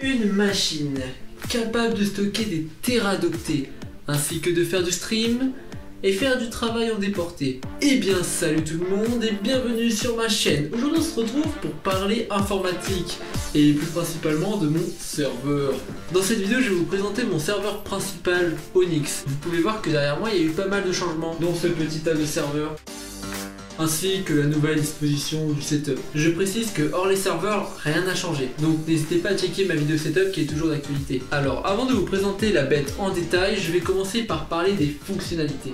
Une machine capable de stocker des téradoctets, ainsi que de faire du stream et faire du travail en déporté. Eh bien salut tout le monde et bienvenue sur ma chaîne. Aujourd'hui on se retrouve pour parler informatique et plus principalement de mon serveur. Dans cette vidéo je vais vous présenter mon serveur principal Onyx. Vous pouvez voir que derrière moi il y a eu pas mal de changements, dont ce petit tas de serveurs, ainsi que la nouvelle disposition du setup. Je précise que hors les serveurs, rien n'a changé, donc n'hésitez pas à checker ma vidéo setup qui est toujours d'actualité. Alors avant de vous présenter la bête en détail, je vais commencer par parler des fonctionnalités.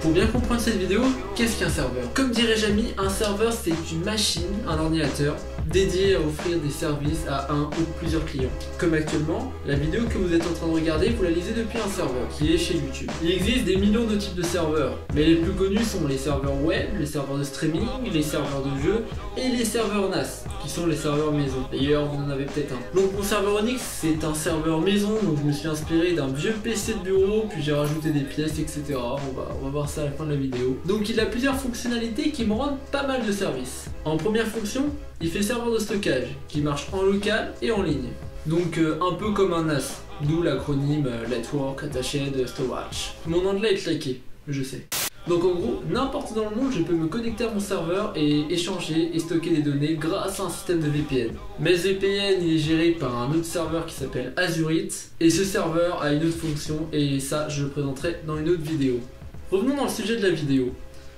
Pour bien comprendre cette vidéo, qu'est-ce qu'un serveur? Comme dirait Jamy, un serveur c'est une machine, un ordinateur, dédié à offrir des services à un ou plusieurs clients. Comme actuellement, la vidéo que vous êtes en train de regarder, vous la lisez depuis un serveur qui est chez YouTube. Il existe des millions de types de serveurs, mais les plus connus sont les serveurs web, les serveurs de streaming, les serveurs de jeux et les serveurs NAS, qui sont les serveurs maison. D'ailleurs, vous en avez peut-être un. Donc mon serveur Onyx, c'est un serveur maison, donc je me suis inspiré d'un vieux PC de bureau, puis j'ai rajouté des pièces, etc. On va voir ça à la fin de la vidéo. Donc il a plusieurs fonctionnalités qui me rendent pas mal de services. En première fonction, il fait serveur de stockage qui marche en local et en ligne. Donc un peu comme un NAS, d'où l'acronyme Network Attached Storage. Mon anglais est claqué, je sais. Donc en gros, n'importe où dans le monde, je peux me connecter à mon serveur et échanger et stocker des données grâce à un système de VPN. Mais ce VPN il est géré par un autre serveur qui s'appelle Azurite, et ce serveur a une autre fonction et ça je le présenterai dans une autre vidéo. Revenons dans le sujet de la vidéo.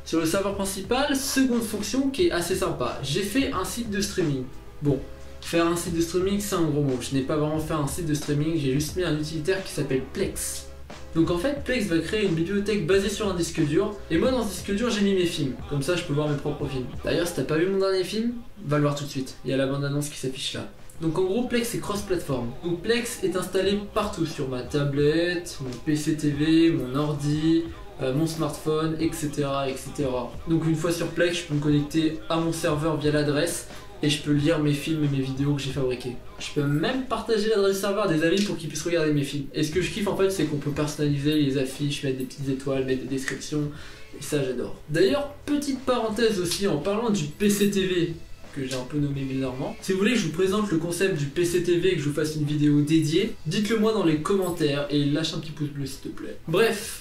Sur le serveur principal, seconde fonction qui est assez sympa, j'ai fait un site de streaming. Bon, faire un site de streaming c'est un gros mot, je n'ai pas vraiment fait un site de streaming, j'ai juste mis un utilitaire qui s'appelle Plex. Donc en fait, Plex va créer une bibliothèque basée sur un disque dur, et moi dans ce disque dur j'ai mis mes films, comme ça je peux voir mes propres films. D'ailleurs si t'as pas vu mon dernier film, va le voir tout de suite, il y a la bande annonce qui s'affiche là. Donc en gros Plex est cross-platform. Donc Plex est installé partout sur ma tablette, mon PC TV, mon ordi, mon smartphone, etc., etc. Donc une fois sur Plex, je peux me connecter à mon serveur via l'adresse et je peux lire mes films et mes vidéos que j'ai fabriqués. Je peux même partager l'adresse du serveur à des amis pour qu'ils puissent regarder mes films. Et ce que je kiffe en fait, c'est qu'on peut personnaliser les affiches, mettre des petites étoiles, mettre des descriptions, et ça j'adore. D'ailleurs, petite parenthèse aussi en parlant du PC TV, que j'ai un peu nommé bizarrement. Si vous voulez que je vous présente le concept du PC TV et que je vous fasse une vidéo dédiée, dites-le moi dans les commentaires et lâche un petit pouce bleu s'il te plaît. Bref,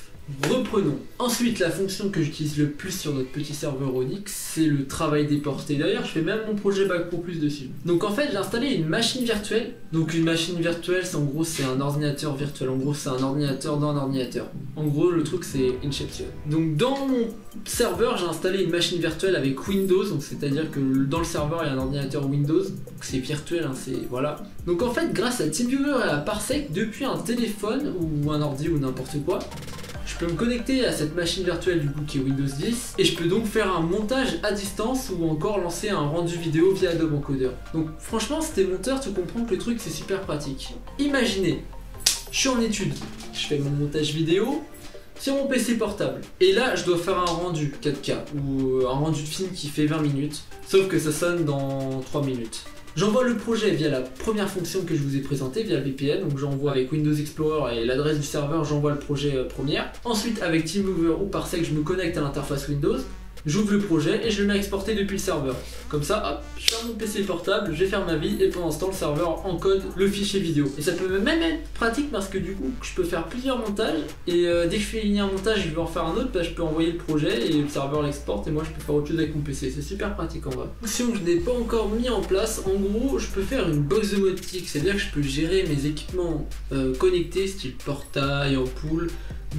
reprenons. Ensuite, la fonction que j'utilise le plus sur notre petit serveur Onyx, c'est le travail déporté. D'ailleurs, je fais même mon projet Bac Pro Plus dessus. Donc en fait, j'ai installé une machine virtuelle. Donc une machine virtuelle, c'est en gros c'est un ordinateur virtuel. En gros, c'est un ordinateur dans un ordinateur. En gros, le truc c'est Inception. Donc dans mon serveur, j'ai installé une machine virtuelle avec Windows. Donc c'est-à-dire que dans le serveur, il y a un ordinateur Windows. C'est virtuel, hein, c'est voilà. Donc en fait, grâce à TeamViewer et à Parsec, depuis un téléphone ou un ordi ou n'importe quoi, je peux me connecter à cette machine virtuelle du coup qui est Windows 10 et je peux donc faire un montage à distance ou encore lancer un rendu vidéo via Adobe Encoder. Donc franchement si t'es monteur tu comprends que le truc c'est super pratique. Imaginez, je suis en études, je fais mon montage vidéo sur mon PC portable et là je dois faire un rendu 4K ou un rendu de film qui fait 20 minutes sauf que ça sonne dans 3 minutes. J'envoie le projet via la première fonction que je vous ai présentée, via le VPN, donc j'envoie avec Windows Explorer et l'adresse du serveur, j'envoie le projet première. Ensuite avec TeamViewer ou Parsec, je me connecte à l'interface Windows, j'ouvre le projet et je le mets à exporter depuis le serveur. Comme ça, hop, je ferme mon PC portable, je vais faire ma vie et pendant ce temps le serveur encode le fichier vidéo. Et ça peut même être pratique parce que du coup, je peux faire plusieurs montages et dès que je finis un montage et je veux en faire un autre, bah, je peux envoyer le projet et le serveur l'exporte et moi je peux faire autre chose avec mon PC. C'est super pratique en vrai. Fonction que je n'ai pas encore mis en place, en gros, je peux faire une box domotique, c'est-à-dire que je peux gérer mes équipements connectés, style portail, ampoule,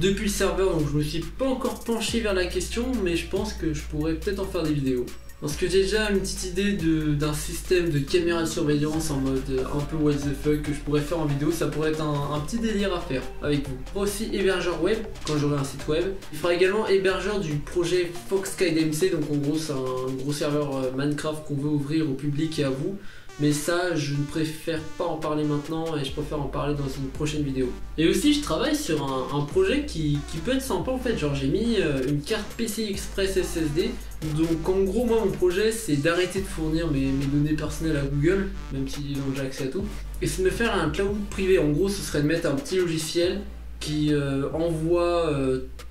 depuis le serveur, donc je me suis pas encore penché vers la question, mais je pense que je pourrais peut-être en faire des vidéos. Parce que j'ai déjà une petite idée d'un système de caméra de surveillance en mode un peu what the fuck que je pourrais faire en vidéo, ça pourrait être un petit délire à faire avec vous. Moi aussi hébergeur web, quand j'aurai un site web. Il fera également hébergeur du projet FoxSkyDMC, donc en gros c'est un gros serveur Minecraft qu'on veut ouvrir au public et à vous. Mais ça, je ne préfère pas en parler maintenant et je préfère en parler dans une prochaine vidéo. Et aussi, je travaille sur un projet qui peut être sympa en fait. Genre, j'ai mis une carte PCI Express SSD. Donc, en gros, moi, mon projet, c'est d'arrêter de fournir mes données personnelles à Google, même s'ils ont déjà accès à tout. Et c'est de me faire un cloud privé. En gros, ce serait de mettre un petit logiciel qui envoie,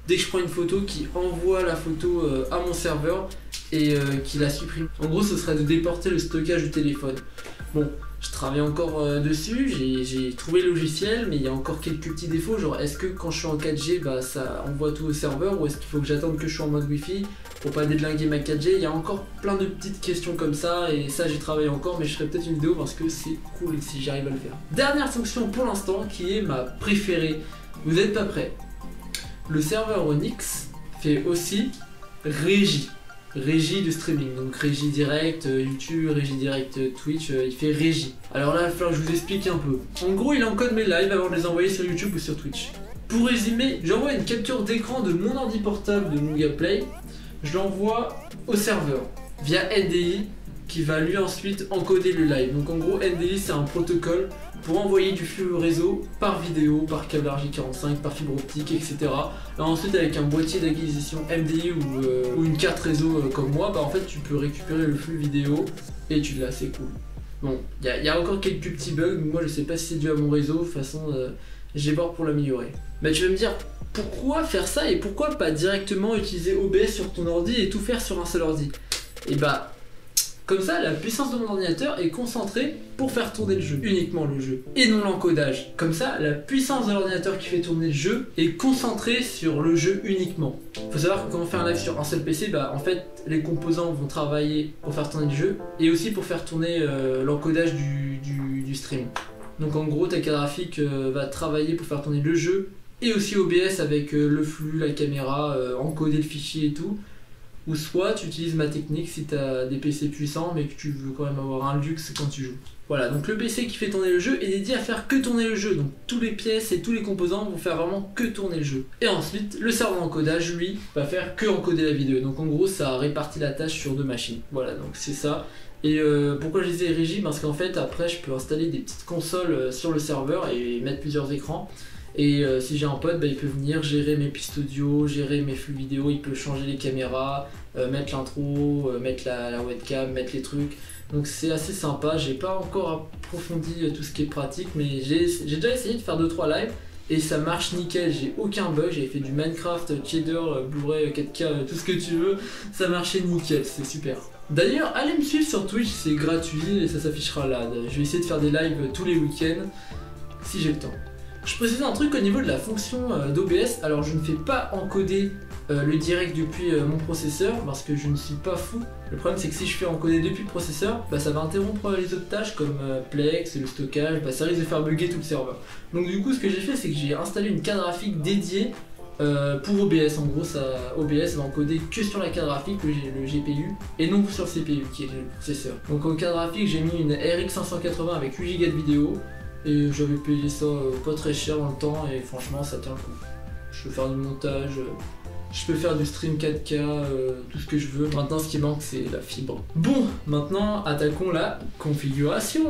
dès que je prends une photo, qui envoie la photo à mon serveur et qu'il a supprimé. En gros, ce serait de déporter le stockage du téléphone. Bon, je travaille encore dessus, j'ai trouvé le logiciel, mais il y a encore quelques petits défauts, genre est-ce que quand je suis en 4G, bah ça envoie tout au serveur, ou est-ce qu'il faut que j'attende que je suis en mode Wi-Fi pour pas dédlinguer ma 4G. Il y a encore plein de petites questions comme ça, et ça j'y travaille encore, mais je ferai peut-être une vidéo parce que c'est cool si j'arrive à le faire. Dernière fonction pour l'instant, qui est ma préférée, vous êtes pas prêts. Le serveur Onyx fait aussi régie de streaming, donc régie direct YouTube, régie direct Twitch, il fait régie. Alors là, il va falloir que je vous explique un peu. En gros, il encode mes lives avant de les envoyer sur YouTube ou sur Twitch. Pour résumer, j'envoie une capture d'écran de mon ordi portable de Nougat Play, je l'envoie au serveur via NDI qui va lui ensuite encoder le live. Donc en gros, NDI c'est un protocole pour envoyer du flux au réseau par vidéo, par câble RJ45, par fibre optique, etc. Et ensuite avec un boîtier d'acquisition MDI ou une carte réseau comme moi, bah en fait tu peux récupérer le flux vidéo et tu l'as, c'est cool. Bon, il y a encore quelques petits bugs, moi je sais pas si c'est dû à mon réseau, de toute façon j'ai bord pour l'améliorer. Bah tu vas me dire, pourquoi faire ça et pourquoi pas directement utiliser OBS sur ton ordi et tout faire sur un seul ordi? Et bah comme ça, la puissance de mon ordinateur est concentrée pour faire tourner le jeu, uniquement le jeu, et non l'encodage. Comme ça, la puissance de l'ordinateur qui fait tourner le jeu est concentrée sur le jeu uniquement. Faut savoir que quand on fait un live sur un seul PC, bah en fait, les composants vont travailler pour faire tourner le jeu, et aussi pour faire tourner l'encodage du stream. Donc en gros, ta carte graphique va travailler pour faire tourner le jeu, et aussi OBS avec le flux, la caméra, encoder le fichier et tout. Ou soit tu utilises ma technique si tu as des PC puissants mais que tu veux quand même avoir un luxe quand tu joues. Voilà, donc le PC qui fait tourner le jeu est dédié à faire que tourner le jeu, donc tous les pièces et tous les composants vont faire vraiment que tourner le jeu. Et ensuite, le serveur d'encodage, lui, va faire que encoder la vidéo, donc en gros ça répartit la tâche sur 2 machines. Voilà, donc c'est ça. Et pourquoi je disais régie? Parce qu'en fait après je peux installer des petites consoles sur le serveur et mettre plusieurs écrans. Et si j'ai un pote, bah, il peut venir gérer mes pistes audio, gérer mes flux vidéo, il peut changer les caméras, mettre l'intro, mettre la webcam, mettre les trucs. Donc c'est assez sympa, j'ai pas encore approfondi tout ce qui est pratique, mais j'ai déjà essayé de faire 2-3 lives et ça marche nickel, j'ai aucun bug, j'ai fait du Minecraft, Shader, Blu-ray, 4K, tout ce que tu veux, ça marchait nickel, c'est super. D'ailleurs, allez me suivre sur Twitch, c'est gratuit et ça s'affichera là. Je vais essayer de faire des lives tous les week-ends, si j'ai le temps. Je précise un truc au niveau de la fonction d'OBS, alors je ne fais pas encoder le direct depuis mon processeur parce que je ne suis pas fou. Le problème c'est que si je fais encoder depuis le processeur, bah, ça va interrompre les autres tâches comme Plex et le stockage, bah, ça risque de faire bugger tout le serveur. Donc du coup ce que j'ai fait c'est que j'ai installé une carte graphique dédiée pour OBS. En gros OBS va encoder que sur la carte graphique, le GPU, et non sur le CPU qui est le processeur. Donc en carte graphique j'ai mis une RX 580 avec 8 Go de vidéo. Et j'avais payé ça pas très cher dans le temps et franchement ça tient le coup. Je peux faire du montage, je peux faire du stream 4K, tout ce que je veux. Maintenant ce qui manque c'est la fibre. Bon, maintenant attaquons la configuration.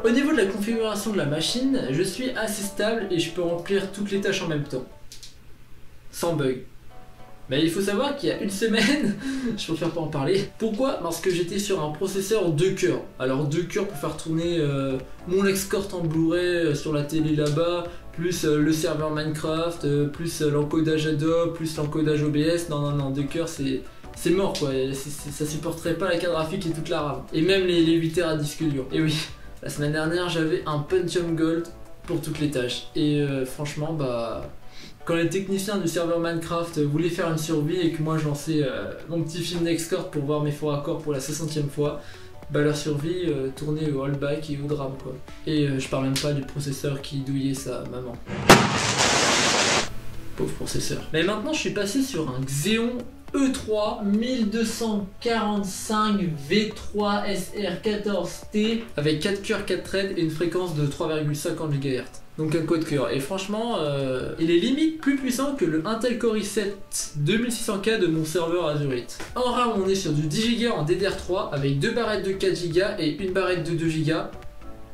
Au niveau de la configuration de la machine, je suis assez stable et je peux remplir toutes les tâches en même temps. Sans bug. Mais il faut savoir qu'il y a une semaine, je préfère pas en parler. Pourquoi? Parce que j'étais sur un processeur 2 cœurs. Alors 2 cœurs pour faire tourner mon Escort en Blu-ray sur la télé là-bas, plus le serveur Minecraft, plus l'encodage Adobe, plus l'encodage OBS. Non, 2 cœurs c'est mort quoi, ça supporterait pas la carte graphique et toute la RAM. Et même les 8 Tera à disque dur. Et oui, la semaine dernière j'avais un Pentium Gold pour toutes les tâches. Et franchement bah... Quand les techniciens du serveur Minecraft voulaient faire une survie et que moi je lançais mon petit film d'escort pour voir mes faux raccords pour la 60e fois, bah leur survie tournait au rollback et au drame quoi. Et je parle même pas du processeur qui douillait sa maman. Pauvre processeur. Mais maintenant je suis passé sur un Xeon E3 1245 V3 SR14T avec 4 cœurs 4 threads et une fréquence de 3,50 GHz. Donc un code cœur. Et franchement, il est limite plus puissant que le Intel Core i7 2600K de mon serveur Azurite. En RAM, on est sur du 10 Go en DDR3 avec 2 barrettes de 4 Go et une barrette de 2 Go.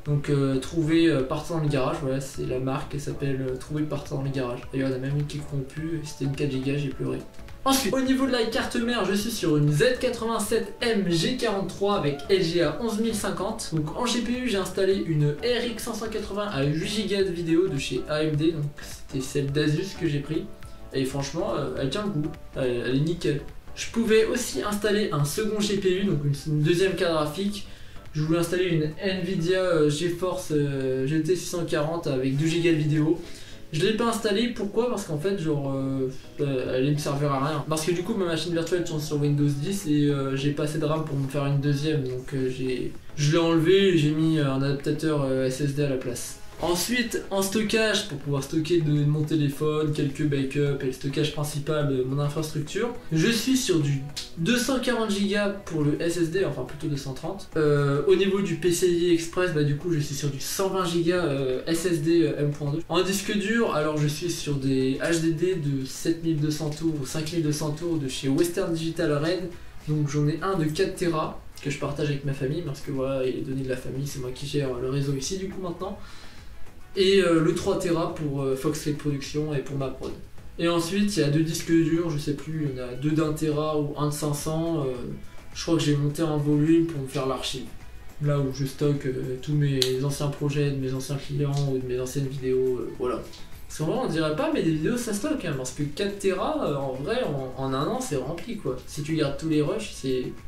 Donc trouvé partant dans le garage, voilà, c'est la marque, elle s'appelle trouvé partant dans le garage. D'ailleurs, il y en a même une qui est corrompue, c'était une 4 Go, j'ai pleuré. Ensuite, au niveau de la carte mère, je suis sur une Z87M G43 avec LGA 11050. Donc en GPU, j'ai installé une RX 580 à 8 Go de vidéo de chez AMD, donc c'était celle d'Asus que j'ai pris. et franchement elle tient le coup, elle est nickel. Je pouvais aussi installer un second GPU, donc une deuxième carte graphique. Je voulais installer une Nvidia GeForce GT 640 avec 2 Go de vidéo. Je l'ai pas installé, pourquoi? Parce qu'en fait genre elle me servira à rien. Parce que du coup ma machine virtuelle tourne sur Windows 10 et j'ai pas assez de RAM pour me faire une deuxième, donc je l'ai enlevé et j'ai mis un adaptateur SSD à la place. Ensuite, en stockage, pour pouvoir stocker de mon téléphone, quelques backups et le stockage principal de mon infrastructure, je suis sur du 240 Go pour le SSD, enfin plutôt 230. Au niveau du PCI Express, du coup je suis sur du 120 Go SSD M.2. En disque dur, alors je suis sur des HDD de 7200 tours ou 5200 tours de chez Western Digital Red. Donc j'en ai un de 4 Tera que je partage avec ma famille parce que voilà, il est donné de la famille, c'est moi qui gère le réseau ici du coup maintenant. Et le 3 Tera pour Foxlake Production et pour ma prod. Et ensuite il y a 2 disques durs, je sais plus, il y en a 2 d'1 Tera ou 1 de 500. Je crois que j'ai monté un volume pour me faire l'archive. Là où je stocke tous mes anciens projets de mes anciens clients ou de mes anciennes vidéos, voilà. Parce qu'en vrai on dirait pas, mais des vidéos ça stocke, hein, parce que 4 Tera en vrai en un an c'est rempli quoi. Si tu gardes tous les rushs,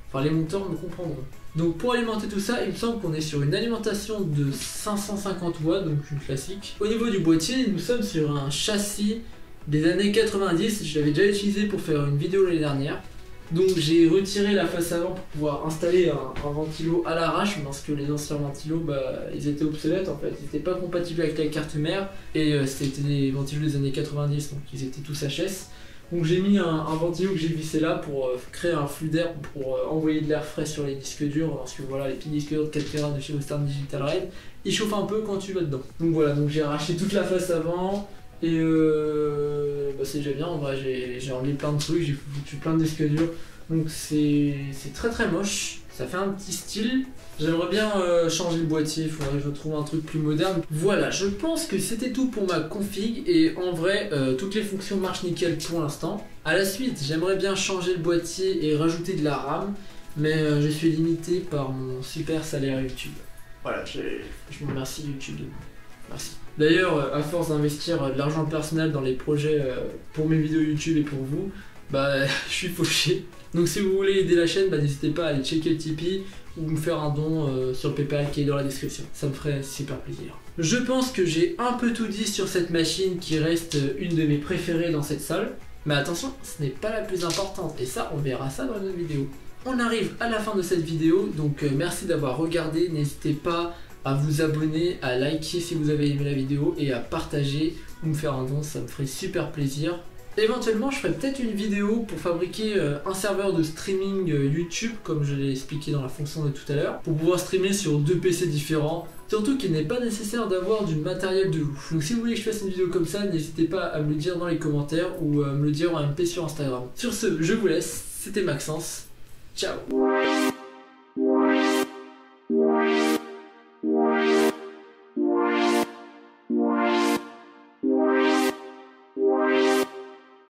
enfin les monteurs me comprendront. Donc pour alimenter tout ça, il me semble qu'on est sur une alimentation de 550 watts, donc une classique. Au niveau du boîtier, nous sommes sur un châssis des années 90, je l'avais déjà utilisé pour faire une vidéo l'année dernière. Donc j'ai retiré la face avant pour pouvoir installer un ventilo à l'arrache, parce que les anciens ventilos, ils étaient obsolètes en fait, ils n'étaient pas compatibles avec la carte mère, et c'était des ventilos des années 90, donc ils étaient tous HS. Donc j'ai mis un ventilo que j'ai vissé là pour créer un flux d'air pour envoyer de l'air frais sur les disques durs, parce que voilà, les petits disques durs de 4 Tera de chez Western Digital Red, ils chauffent un peu quand tu vas dedans. Donc voilà, donc j'ai arraché toute la face avant, et c'est déjà bien, en vrai j'ai enlevé plein de trucs, j'ai foutu plein de disques durs, donc c'est très moche. Ça fait un petit style. J'aimerais bien changer le boîtier, il faudrait que je trouve un truc plus moderne. Voilà, je pense que c'était tout pour ma config et en vrai, toutes les fonctions marchent nickel pour l'instant. À la suite, j'aimerais bien changer le boîtier et rajouter de la RAM, mais je suis limité par mon super salaire YouTube. Voilà, je vous remercie YouTube de moi. Merci. D'ailleurs, à force d'investir de l'argent personnel dans les projets pour mes vidéos YouTube et pour vous, je suis fauché. Donc si vous voulez aider la chaîne, n'hésitez pas à aller checker le Tipeee ou me faire un don sur le PayPal qui est dans la description. Ça me ferait super plaisir. Je pense que j'ai un peu tout dit sur cette machine qui reste une de mes préférées dans cette salle. Mais attention, ce n'est pas la plus importante et ça, on verra ça dans une autre vidéo. On arrive à la fin de cette vidéo, donc merci d'avoir regardé. N'hésitez pas à vous abonner, à liker si vous avez aimé la vidéo et à partager ou me faire un don, ça me ferait super plaisir. Éventuellement, je ferai peut-être une vidéo pour fabriquer un serveur de streaming YouTube, comme je l'ai expliqué dans la fonction de tout à l'heure, pour pouvoir streamer sur 2 PC différents. Surtout qu'il n'est pas nécessaire d'avoir du matériel de ouf. Donc si vous voulez que je fasse une vidéo comme ça, n'hésitez pas à me le dire dans les commentaires ou à me le dire en MP sur Instagram. Sur ce, je vous laisse, c'était Maxence. Ciao.